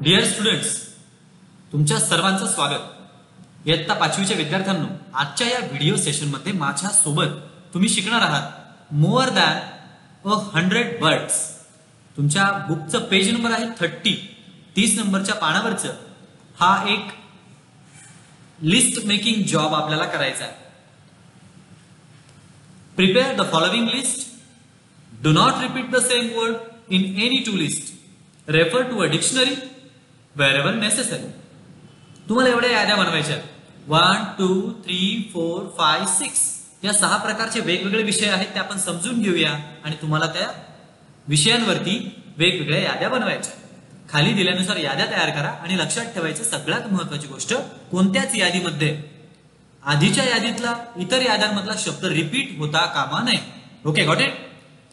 Dear students, तुमच्या सर्वांचं स्वागत। इयत्ता 5वीच्या विद्यार्थ्यांनो, आजच्या या व्हिडिओ सेशनमध्ये माझ्या सोबत तुम्ही शिकणार आहात मोर दॅन 100 वर्ड्स। तुमच्या बुकचं पेज नंबर आहे 30 नंबरच्या पानावरचं हा एक लिस्ट मेकिंग जॉब आपल्याला करायचा आहे। Prepare the following list, do not repeat the same word in any two list, refer to a dictionary wherever necessary। तुम्हाला एवढ्या याद्या बनवायच्या 1 2 3 4 5 6 या 6 प्रकारचे वेगवेगळे विषय आहेत ते आपण समजून घेऊया आणि तुम्हाला त्या विषयांवरती वेगवेगळ्या याद्या बनवायच्या। खाली दिल्यानुसार याद्या तयार करा आणि लक्षात ठेवायचं सगळ्यात महत्त्वाची गोष्ट, कोणत्याच यादीमध्ये आधीच्या यादीतला इतर याद्यांमधला शब्द रिपीट होता कामा नये। Okay, got it?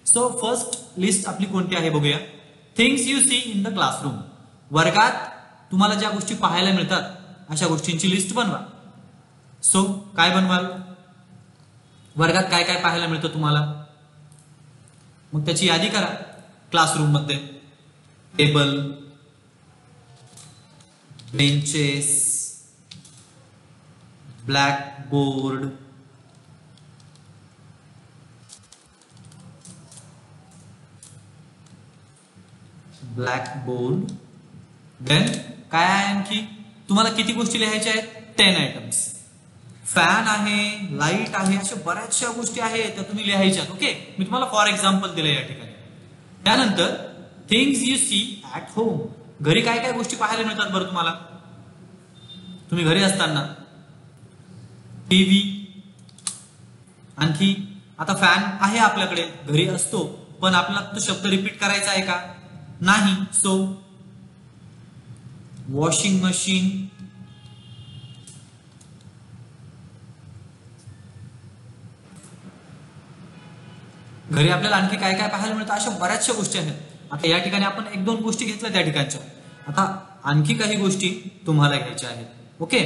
So first list आपली कोणती आहे बघूया। Things you see in the classroom. वर्गात तुम्हाला ज्या गोष्टी पाहायला मिळतात अशा गोष्टींची लिस्ट बनवा। सो काय बनवाल? वर्गात काय काय पाहायला मिळतं तुम्हाला, मग त्याची यादी करा। क्लासरूम मध्ये table, benches, black board, then काय आहे आणखी? तुम्हाला किती गोष्टी लिहायच्या आहेत? 10 आयटम्स। फॅन आहे, लाईट आहे, अशा बऱ्याचशा गोष्टी आहेत त्या तुम्ही लिहायच्या। ओके, मी तुम्हाला फॉर एक्झाम्पल दिलं या ठिकाणी। त्यानंतर things you see at home. घरी काय काय गोष्टी पाहायला मिळतात बरं तुम्हाला? तुम्ही घरी असताना टीव्ही, आणखी आता फॅन आहे आपल्याकडे, घरी असतो, पण आपल्याला तो शब्द रिपीट करायचा आहे का? नाही। सो वॉशिंग मशीन, घरी आपल्याला आणखी काय काय पाहायला मिळतं अशा बऱ्याचशा गोष्टी आहेत। आता या ठिकाणी आपण 1-2 गोष्टी घेतल्या त्या ठिकाणच्या, आता आणखी काही गोष्टी तुम्हाला घ्यायच्या आहेत। ओके,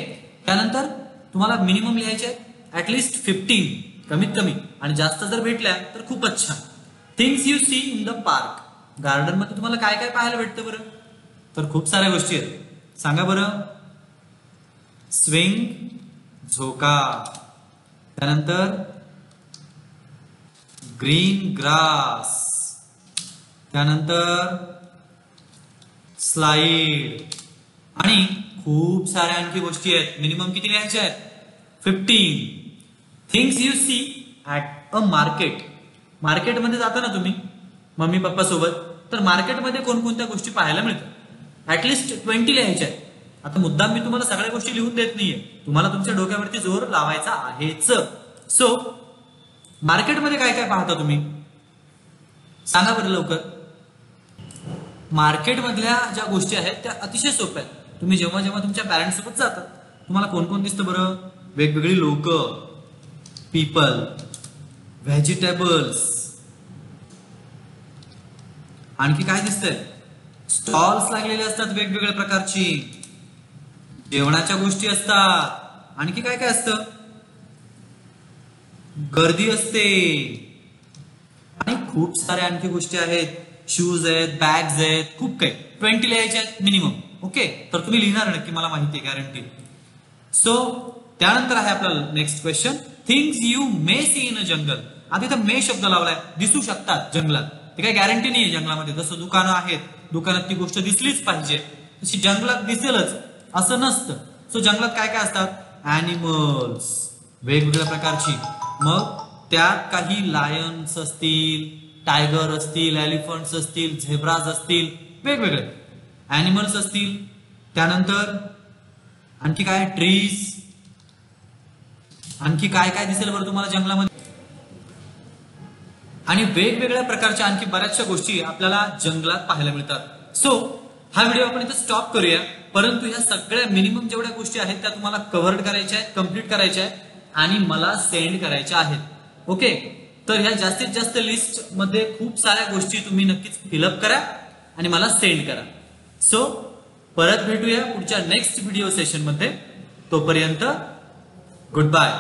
त्यानंतर तुम्हाला मिनिमम लिहायचे आहेत ऍटलिस्ट 15, कमीत कमी, आणि जास्त जर भेटल्या तर खूपच छान। Things you see in the park. Garden मध्ये तुम्हाला काय काय पाहायला भेटतं बरं? तर खूप साऱ्या गोष्टी आहेत, सांगा बरं। स्विंग, झोका, त्यानंतर ग्रीन ग्रास, त्यानंतर स्लाइड, आणि खूप साऱ्या आणखी गोष्टी आहेत। मिनिमम किती लिहायच्या आहेत? 15। Things you see at a market. मार्केटमध्ये जाता ना तुम्ही मम्मी पप्पा सोबत, तर मार्केटमध्ये कोणकोणत्या गोष्टी पाहायला मिळतात? ऍटलिस्ट 20 लिहायच्या आहेत। आता मुद्दाम मी तुम्हाला सगळ्या गोष्टी लिहून देत नाहीये, तुम्हाला तुमच्या डोक्यावरती जोर लावायचा आहेच। सो मार्केटमध्ये काय काय पाहता तुम्ही? सांगा बरं लवकर। मार्केटमधल्या ज्या गोष्टी आहेत त्या अतिशय सोप्या आहेत। तुम्ही जेव्हा जेव्हा तुमच्या पॅरेंट्स सोबत जातात तुम्हाला कोण कोण दिसतं बरं? वेगवेगळी लोक, पीपल, व्हेजिटेबल्स, आणखी काय दिसतंय? स्टॉल्स लागलेले असतात वेगवेगळ्या प्रकारची, जेवणाच्या गोष्टी असतात, आणखी काय काय असतं? गर्दी असते, आणि खूप साऱ्या आणखी गोष्टी आहेत। शूज आहेत, बॅग्स आहेत, खूप काही। 20 लिहायचे आहेत मिनिमम। ओके, तर तुम्ही लिहिणार नक्की, मला माहिती आहे, गॅरंटी। सो त्यानंतर आहे आपला next question, things you may see in a jungle. आता इथं मे शब्द लावलाय, दिसू शकतात जंगलात, ते काही गॅरंटी नाहीये जंगलामध्ये। जसं दुकानं आहेत, दुकानात ती गोष्ट दिसलीच पाहिजे, तशी जंगलात दिसेलच असं नसतं। सो जंगलात काय काय असतात? ॲनिमल्स, वेगवेगळ्या प्रकारची, मग त्यात काही लायन्स असतील, टायगर असतील, एलिफंट्स असतील, झेब्राज असतील, वेगवेगळे ॲनिमल्स असतील। त्यानंतर आणखी काय? ट्रीज, आणखी काय काय दिसेल बरं तुम्हाला जंगलामध्ये? आणि वेगवेगळ्या प्रकारच्या आणखी बऱ्याचशा गोष्टी आपल्याला जंगलात पाहायला मिळतात। सो हा व्हिडिओ आपण इथे स्टॉप करूया, परंतु ह्या सगळ्या मिनिमम जेवढ्या गोष्टी आहेत त्या तुम्हाला कव्हर करायच्या आहेत, कम्प्लीट करायच्या आहेत आणि मला सेंड करायच्या आहेत। ओके, तर ह्या जास्तीत जास्त लिस्ट मध्ये खूप साऱ्या गोष्टी तुम्ही नक्कीच फिलअप करा आणि मला सेंड करा। सो परत भेटूया पुढच्या नेक्स्ट व्हिडिओ सेशन मध्ये, तोपर्यंत गुड बाय।